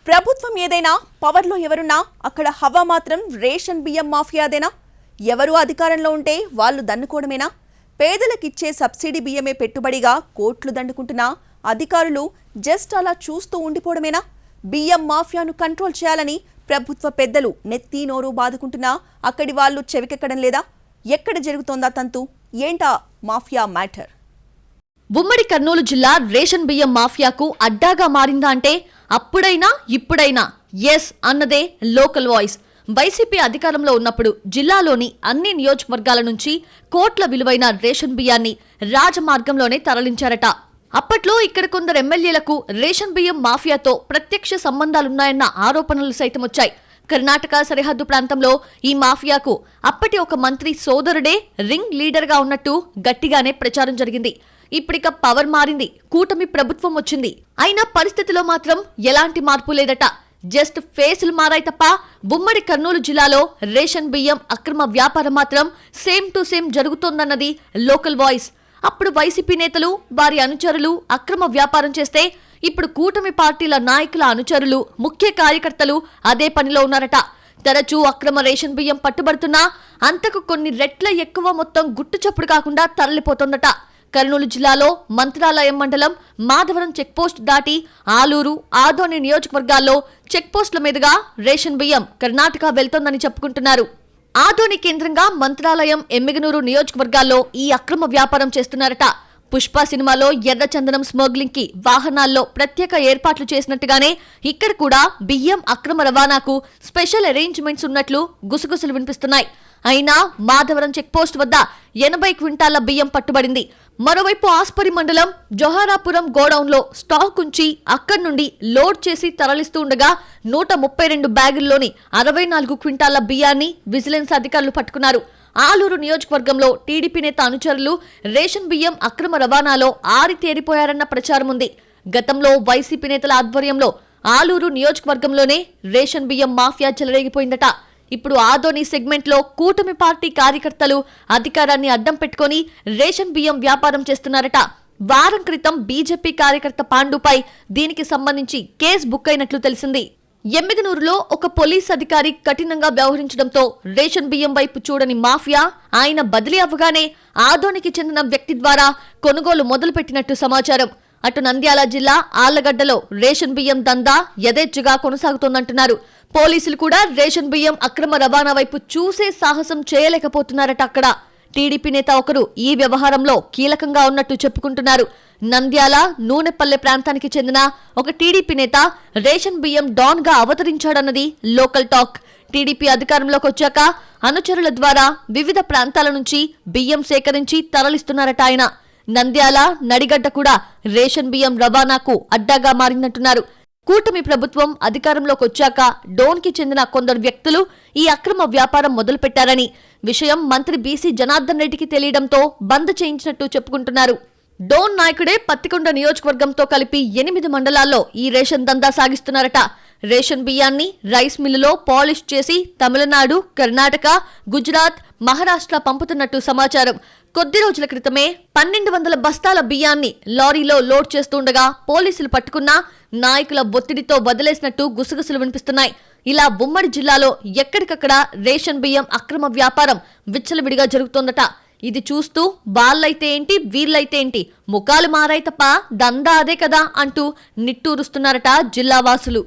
ప్రభుత్వం ఏదైనా పవర్లో ఎవరున్నా అక్కడ హవా మాత్రం రేషన్ బియ్యం మాఫియాదేనా? ఎవరు అధికారంలో ఉంటే వాళ్ళు దన్నుకోవడమేనా? పేదలకిచ్చే సబ్సిడీ బియ్యమే పెట్టుబడిగా కోట్లు దండుకుంటున్నా అధికారులు జస్ట్ అలా చూస్తూ ఉండిపోవడమేనా? బియ్యం మాఫియాను కంట్రోల్ చేయాలని ప్రభుత్వ పెద్దలు నెత్తి నోరు బాదుకుంటున్నా అక్కడి వాళ్ళు చెవికెక్కడం లేదా? ఎక్కడ జరుగుతోందా తంతు? ఏంటా మాఫియా మ్యాటర్? ఉమ్మడి కర్నూలు జిల్లా రేషన్ బియ్యం మాఫియాకు అడ్డాగా మారిందా అంటే అప్పుడైనా ఇప్పుడైనా ఎస్ అన్నదే లోకల్ వాయిస్. వైసీపీ అధికారంలో ఉన్నప్పుడు జిల్లాలోని అన్ని నియోజకవర్గాల నుంచి కోట్ల విలువైన రేషన్ బియ్యాన్ని రాజమార్గంలోనే తరలించారట. అప్పట్లో ఇక్కడ కొందరు ఎమ్మెల్యేలకు రేషన్ బియ్యం మాఫియాతో ప్రత్యక్ష సంబంధాలున్నాయన్న ఆరోపణలు సైతం వచ్చాయి. కర్ణాటక సరిహద్దు ప్రాంతంలో ఈ మాఫియాకు అప్పటి ఒక మంత్రి సోదరుడే రింగ్ లీడర్గా ఉన్నట్టు గట్టిగానే ప్రచారం జరిగింది. ఇప్పుడిక పవర్ మారింది, కూటమి ప్రభుత్వం వచ్చింది. అయినా పరిస్థితిలో మాత్రం ఎలాంటి మార్పు లేదట. జస్ట్ ఫేసులు మారాయి తప్ప ఉమ్మడి కర్నూలు జిల్లాలో రేషన్ బియ్యం అక్రమ వ్యాపారం మాత్రం సేమ్ టు సేమ్ జరుగుతోందన్నది లోకల్ వాయిస్. అప్పుడు వైసీపీ నేతలు, వారి అనుచరులు అక్రమ వ్యాపారం చేస్తే ఇప్పుడు కూటమి పార్టీల నాయకుల అనుచరులు, ముఖ్య కార్యకర్తలు అదే పనిలో ఉన్నారట. తరచూ అక్రమ రేషన్ బియ్యం పట్టుబడుతున్నా అంతకు కొన్ని రెట్ల ఎక్కువ మొత్తం గుట్టుచప్పుడు కాకుండా తరలిపోతోందట. కర్నూలు జిల్లాలో మంత్రాలయం మండలం మాధవరం చెక్పోస్ట్ దాటి ఆలూరు, ఆదోని నియోజకవర్గాల్లో చెక్పోస్టుల మీదుగా రేషన్ బియ్యం కర్ణాటక వెళ్తోందని చెప్పుకుంటున్నారు. ఆదోని కేంద్రంగా మంత్రాలయం, ఎమ్మిగనూరు నియోజకవర్గాల్లో ఈ అక్రమ వ్యాపారం చేస్తున్నారట. పుష్ప సినిమాలో ఎర్రచందనం స్మగ్లింగ్ కి వాహనాల్లో ప్రత్యేక ఏర్పాట్లు చేసినట్టుగానే ఇక్కడ కూడా బియ్యం అక్రమ రవాణాకు స్పెషల్ అరేంజ్మెంట్స్ ఉన్నట్లు గుసగుసలు వినిపిస్తున్నాయి. అయినా మాధవరం చెక్పోస్ట్ వద్ద 80 క్వింటాల బియ్యం పట్టుబడింది. మరోవైపు ఆస్పరి మండలం జొహారాపురం గోడౌన్లో స్టాక్ ఉంచి అక్కడి నుండి లోడ్ చేసి తరలిస్తూ ఉండగా 132 బ్యాగుల్లోని 64 క్వింటాల బియ్యాన్ని విజిలెన్స్ అధికారులు పట్టుకున్నారు. ఆలూరు నియోజకవర్గంలో టీడీపీ నేత అనుచరులు రేషన్ బియ్యం అక్రమ రవాణాలో ఆరితేరిపోయారన్న ప్రచారం ఉంది. గతంలో వైసీపీ నేతల ఆధ్వర్యంలో ఆలూరు నియోజకవర్గంలోనే రేషన్ బియ్యం మాఫియా చెలరేగిపోయిందట. ఇప్పుడు ఆదోని సెగ్మెంట్లో కూటమి పార్టీ కార్యకర్తలు అధికారాన్ని అడ్డం పెట్టుకుని రేషన్ బియ్యం వ్యాపారం చేస్తున్నారట. వారం క్రితం బీజేపీ కార్యకర్త పాండుపై దీనికి సంబంధించి కేసు బుక్ అయినట్లు తెలిసింది. ఎమ్మిగనూరులో ఒక పోలీస్ అధికారి కఠినంగా వ్యవహరించడంతో రేషన్ బియ్యం వైపు చూడని మాఫియా ఆయన బదిలీ అవ్వగానే ఆదోనికి చెందిన వ్యక్తి ద్వారా కొనుగోలు మొదలుపెట్టినట్టు సమాచారం. అటు నంద్యాల జిల్లా ఆళ్లగడ్డలో రేషన్ బియ్యం దందా యథేచ్ఛగా కొనసాగుతోందంటున్నారు. పోలీసులు కూడా రేషన్ బియ్యం అక్రమ రవాణా వైపు చూసే సాహసం చేయలేకపోతున్నారట. అక్కడ టీడీపీ నేత ఒకరు ఈ వ్యవహారంలో కీలకంగా ఉన్నట్టు చెప్పుకుంటున్నారు. నంద్యాల, నూనెపల్లె ప్రాంతానికి చెందిన ఒక టీడీపీ నేత రేషన్ బియ్యం డాన్ గా అవతరించాడన్నది లోకల్ టాక్. టీడీపీ అధికారంలోకి వచ్చాక అనుచరుల ద్వారా వివిధ ప్రాంతాల నుంచి బియ్యం సేకరించి తరలిస్తున్నారట ఆయన. నంద్యాల, నడిగడ్డ కూడా రేషన్ బియ్యం రవాణాకు అడ్డాగా మారిందంటున్నారు. కూటమి ప్రభుత్వం అధికారంలోకి వచ్చాక డోన్ కి చెందిన కొందరు వ్యక్తులు ఈ అక్రమ వ్యాపారం మొదలుపెట్టారని, విషయం మంత్రి బీసీ జనార్దన్ రెడ్డికి తెలియడంతో బంద్ చేయించినట్టు చెప్పుకుంటున్నారు. డోన్ నాయకుడే పత్తికొండ నియోజకవర్గంతో కలిపి 8 మండలాల్లో ఈ రేషన్ దందా సాగిస్తున్నారట. రేషన్ బియ్యాన్ని రైస్ మిల్లులో పాలిష్ చేసి తమిళనాడు, కర్ణాటక, గుజరాత్, మహారాష్ట్ర పంపుతున్నట్టు సమాచారం. కొద్ది రోజుల క్రితమే 1200 బస్తాల బియ్యాన్ని లారీలో లోడ్ చేస్తుండగా పోలీసులు పట్టుకున్నా నాయకుల ఒత్తిడితో వదిలేసినట్టు గుసగుసలు వినిపిస్తున్నాయి. ఇలా ఉమ్మడి జిల్లాలో ఎక్కడికక్కడ రేషన్ బియ్యం అక్రమ వ్యాపారం విచ్చలవిడిగా జరుగుతోందట. ఇది చూస్తూ వాళ్ళైతే ఏంటి, వీళ్ళైతే ఏంటి, ముఖాలు మారాయి తప్ప దందా అదే కదా అంటూ నిట్టూరుస్తున్నారట జిల్లావాసులు.